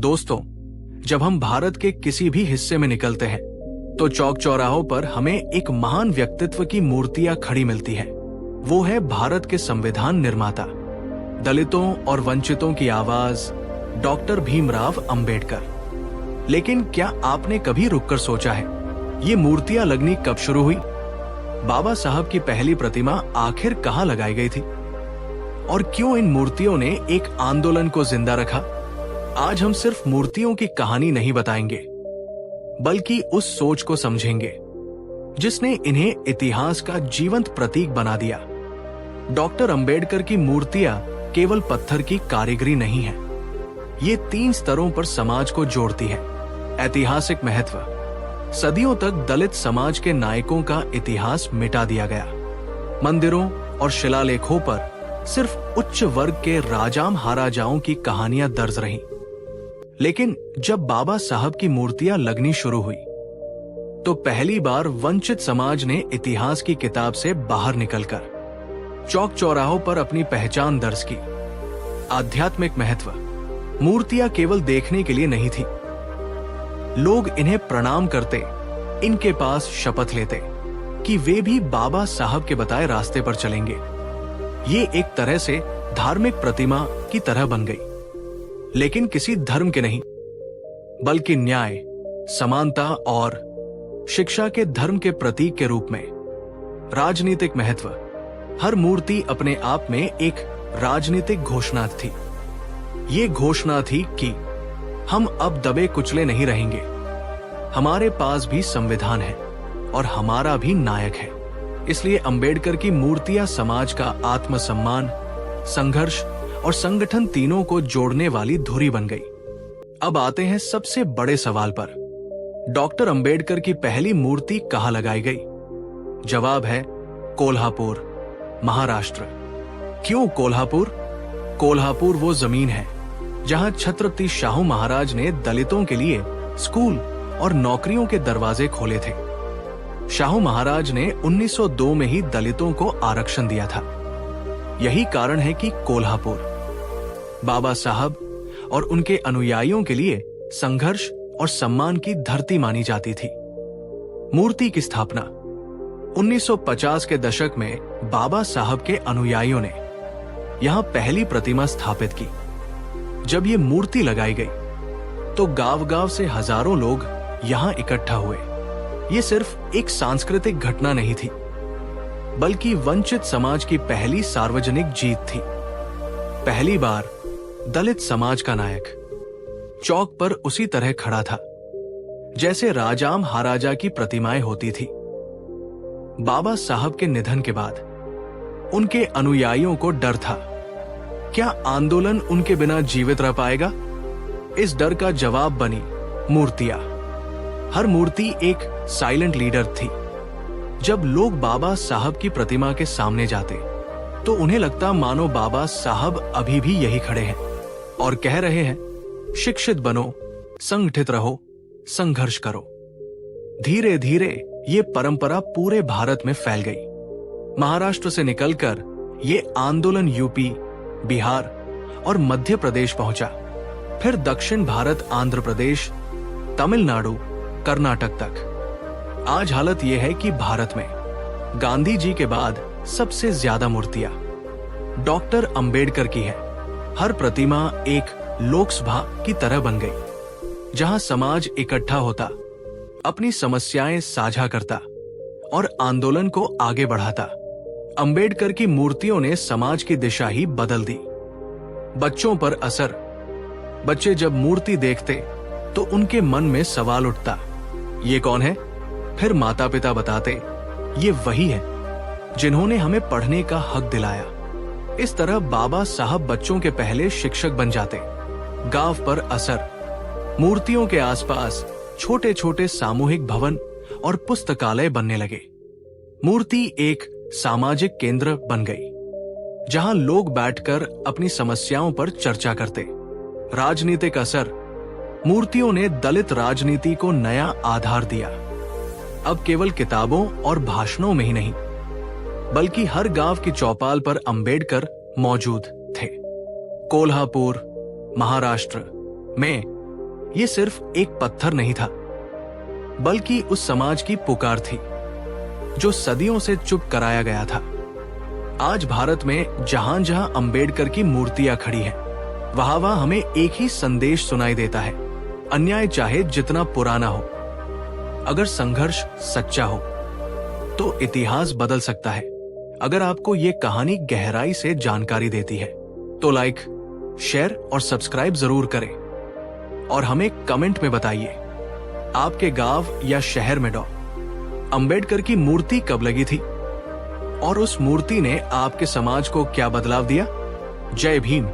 दोस्तों, जब हम भारत के किसी भी हिस्से में निकलते हैं तो चौक चौराहों पर हमें एक महान व्यक्तित्व की मूर्तियां खड़ी मिलती है। वो है भारत के संविधान निर्माता, दलितों और वंचितों की आवाज, डॉक्टर भीमराव अंबेडकर। लेकिन क्या आपने कभी रुककर सोचा है, ये मूर्तियां लगनी कब शुरू हुई? बाबा साहब की पहली प्रतिमा आखिर कहां लगाई गई थी? और क्यों इन मूर्तियों ने एक आंदोलन को जिंदा रखा? आज हम सिर्फ मूर्तियों की कहानी नहीं बताएंगे, बल्कि उस सोच को समझेंगे जिसने इन्हें इतिहास का जीवंत प्रतीक बना दिया। डॉक्टर अंबेडकर की मूर्तियां केवल पत्थर की कारीगरी नहीं है, ये 3 स्तरों पर समाज को जोड़ती है। ऐतिहासिक महत्व: सदियों तक दलित समाज के नायकों का इतिहास मिटा दिया गया। मंदिरों और शिलालेखों पर सिर्फ उच्च वर्ग के राजा महाराजाओं की कहानियां दर्ज रहीं। लेकिन जब बाबा साहब की मूर्तियां लगनी शुरू हुई तो पहली बार वंचित समाज ने इतिहास की किताब से बाहर निकलकर चौक चौराहों पर अपनी पहचान दर्ज की। आध्यात्मिक महत्व: मूर्तियां केवल देखने के लिए नहीं थी, लोग इन्हें प्रणाम करते, इनके पास शपथ लेते कि वे भी बाबा साहब के बताए रास्ते पर चलेंगे। ये एक तरह से धार्मिक प्रतिमा की तरह बन गई, लेकिन किसी धर्म के नहीं, बल्कि न्याय, समानता और शिक्षा के धर्म के प्रतीक के रूप में। राजनीतिक महत्व: हर मूर्ति अपने आप में एक राजनीतिक घोषणा थी। ये घोषणा थी कि हम अब दबे कुचले नहीं रहेंगे, हमारे पास भी संविधान है और हमारा भी नायक है। इसलिए अंबेडकर की मूर्तियां समाज का आत्मसम्मान, संघर्ष और संगठन तीनों को जोड़ने वाली धुरी बन गई। अब आते हैं सबसे बड़े सवाल पर, डॉक्टर अंबेडकर की पहली मूर्ति कहां लगाई गई? जवाब है कोल्हापुर, महाराष्ट्र। क्यों कोल्हापुर? कोल्हापुर वो जमीन है जहां छत्रपति शाहू महाराज ने दलितों के लिए स्कूल और नौकरियों के दरवाजे खोले थे। शाहू महाराज ने 1902 में ही दलितों को आरक्षण दिया था। यही कारण है कि कोल्हापुर बाबा साहब और उनके अनुयायियों के लिए संघर्ष और सम्मान की धरती मानी जाती थी। मूर्ति की स्थापना: 1950 के दशक में बाबा साहब के अनुयायियों ने यहां पहली प्रतिमा स्थापित की। जब ये मूर्ति लगाई गई तो गांव-गांव से हजारों लोग यहां इकट्ठा हुए। ये सिर्फ एक सांस्कृतिक घटना नहीं थी, बल्कि वंचित समाज की पहली सार्वजनिक जीत थी। पहली बार दलित समाज का नायक चौक पर उसी तरह खड़ा था जैसे राजा महाराजा की प्रतिमाएं होती थी। बाबा साहब के निधन के बाद उनके अनुयायियों को डर था, क्या आंदोलन उनके बिना जीवित रह पाएगा? इस डर का जवाब बनी मूर्तियां। हर मूर्ति एक साइलेंट लीडर थी। जब लोग बाबा साहब की प्रतिमा के सामने जाते तो उन्हें लगता मानो बाबा साहब अभी भी यही खड़े हैं और कह रहे हैं, शिक्षित बनो, संगठित रहो, संघर्ष करो। धीरे धीरे ये परंपरा पूरे भारत में फैल गई। महाराष्ट्र से निकलकर ये आंदोलन यूपी, बिहार और मध्य प्रदेश पहुंचा। फिर दक्षिण भारत, आंध्र प्रदेश, तमिलनाडु, कर्नाटक तक। आज हालत यह है कि भारत में गांधी जी के बाद सबसे ज्यादा मूर्तियां डॉक्टर अंबेडकर की है। हर प्रतिमा एक लोकसभा की तरह बन गई, जहां समाज इकट्ठा होता, अपनी समस्याएं साझा करता और आंदोलन को आगे बढ़ाता। अंबेडकर की मूर्तियों ने समाज की दिशा ही बदल दी। बच्चों पर असर: बच्चे जब मूर्ति देखते तो उनके मन में सवाल उठता, ये कौन है? फिर माता पिता बताते, ये वही है जिन्होंने हमें पढ़ने का हक दिलाया। इस तरह बाबा साहब बच्चों के पहले शिक्षक बन जाते। गांव पर असर: मूर्तियों के आसपास छोटे छोटे सामूहिक भवन और पुस्तकालय बनने लगे। मूर्ति एक सामाजिक केंद्र बन गई, जहां लोग बैठकर अपनी समस्याओं पर चर्चा करते। राजनीतिक असर: मूर्तियों ने दलित राजनीति को नया आधार दिया। अब केवल किताबों और भाषणों में ही नहीं, बल्कि हर गांव की चौपाल पर अंबेडकर मौजूद थे। कोल्हापुर, महाराष्ट्र में ये सिर्फ एक पत्थर नहीं था, बल्कि उस समाज की पुकार थी जो सदियों से चुप कराया गया था। आज भारत में जहां जहां अंबेडकर की मूर्तियां खड़ी हैं, वहां हमें एक ही संदेश सुनाई देता है। अन्याय चाहे जितना पुराना हो, अगर संघर्ष सच्चा हो तो इतिहास बदल सकता है। अगर आपको ये कहानी गहराई से जानकारी देती है तो लाइक, शेयर और सब्सक्राइब जरूर करें और हमें कमेंट में बताइए आपके गांव या शहर में अंबेडकर की मूर्ति कब लगी थी और उस मूर्ति ने आपके समाज को क्या बदलाव दिया। जय भीम।